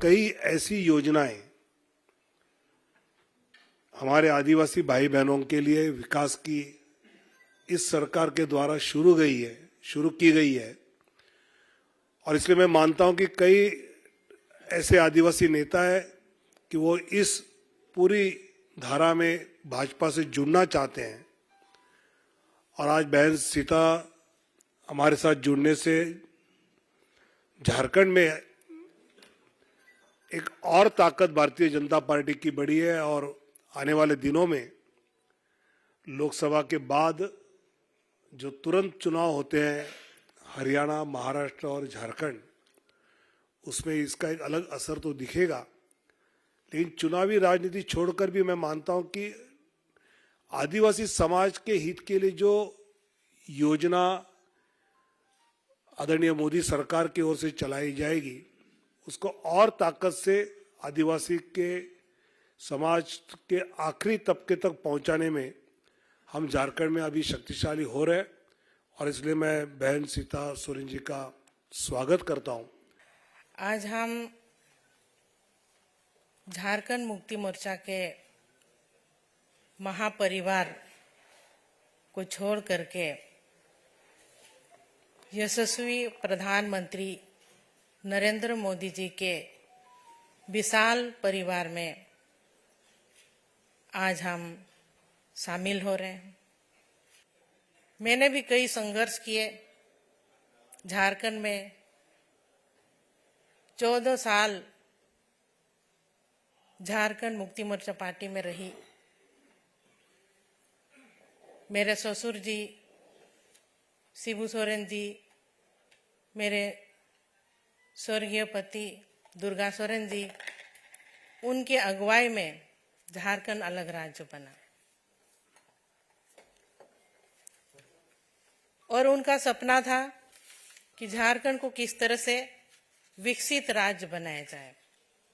कई ऐसी योजनाएं हमारे आदिवासी भाई बहनों के लिए विकास की इस सरकार के द्वारा शुरू की गई है। और इसलिए मैं मानता हूं कि कई ऐसे आदिवासी नेता हैं कि वो इस पूरी धारा में भाजपा से जुड़ना चाहते हैं। और आज बहन सीता हमारे साथ जुड़ने से झारखंड में एक और ताकत भारतीय जनता पार्टी की बढ़ी है। और आने वाले दिनों में लोकसभा के बाद जो तुरंत चुनाव होते हैं हरियाणा, महाराष्ट्र और झारखंड, उसमें इसका एक अलग असर तो दिखेगा। लेकिन चुनावी राजनीति छोड़कर भी मैं मानता हूं कि आदिवासी समाज के हित के लिए जो योजना आदरणीय मोदी सरकार की ओर से चलाई जाएगी, उसको और ताकत से आदिवासी के समाज के आखिरी तबके तक पहुंचाने में हम झारखंड में अभी शक्तिशाली हो रहे हैं। और इसलिए मैं बहन सीता सोरेन जी का स्वागत करता हूं। आज हम झारखंड मुक्ति मोर्चा के महापरिवार को छोड़ करके यशस्वी प्रधानमंत्री नरेंद्र मोदी जी के विशाल परिवार में आज हम शामिल हो रहे हैं। मैंने भी कई संघर्ष किए। झारखंड में 14 साल झारखंड मुक्ति मोर्चा पार्टी में रही। मेरे ससुर जी शिबू सोरेन जी, मेरे स्वर्गीय पति दुर्गा सोरेन जी, उनके अगुवाई में झारखंड अलग राज्य बना और उनका सपना था कि झारखंड को किस तरह से विकसित राज्य बनाया जाए।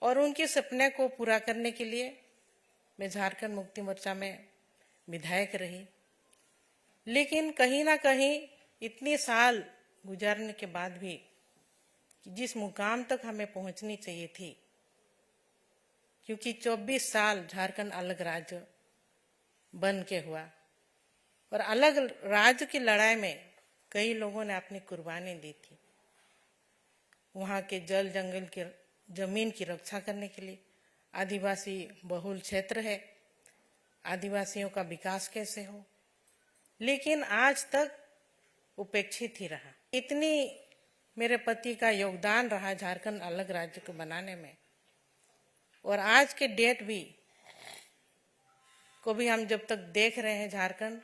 और उनके सपने को पूरा करने के लिए मैं झारखंड मुक्ति मोर्चा में विधायक रही। लेकिन कहीं ना कहीं इतने साल गुजारने के बाद भी जिस मुकाम तक हमें पहुंचनी चाहिए थी, क्योंकि 24 साल झारखंड अलग राज्य बन के हुआ और अलग राज्य की लड़ाई में कई लोगों ने अपनी कुर्बानी दी थी। वहाँ के जल जंगल की जमीन की रक्षा करने के लिए, आदिवासी बहुल क्षेत्र है, आदिवासियों का विकास कैसे हो, लेकिन आज तक उपेक्षित ही रहा। इतनी मेरे पति का योगदान रहा झारखंड अलग राज्य को बनाने में। और आज के डेट को भी हम जब तक देख रहे हैं, झारखंड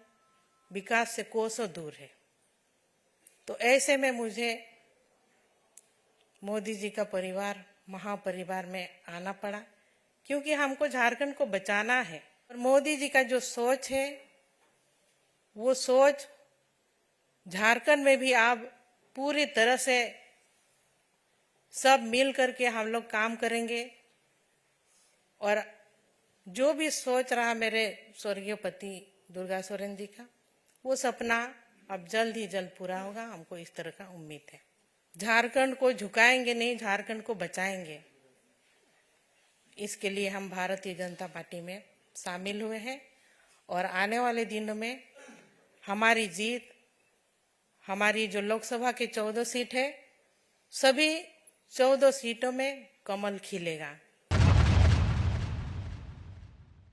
विकास से कोसों दूर है। तो ऐसे में मुझे मोदी जी का परिवार, महापरिवार में आना पड़ा, क्योंकि हमको झारखंड को बचाना है। और मोदी जी का जो सोच है, वो सोच झारखंड में भी अब पूरी तरह से सब मिल करके हम लोग काम करेंगे। और जो भी सोच रहा मेरे स्वर्गीय पति दुर्गा सोरेन जी का, वो सपना अब जल्द ही जल्द पूरा होगा, हमको इस तरह का उम्मीद है। झारखंड को झुकाएंगे नहीं, झारखंड को बचाएंगे। इसके लिए हम भारतीय जनता पार्टी में शामिल हुए हैं। और आने वाले दिनों में हमारी जीत, हमारी जो लोकसभा के 14 सीट है, सभी 14 सीटों में कमल खिलेगा।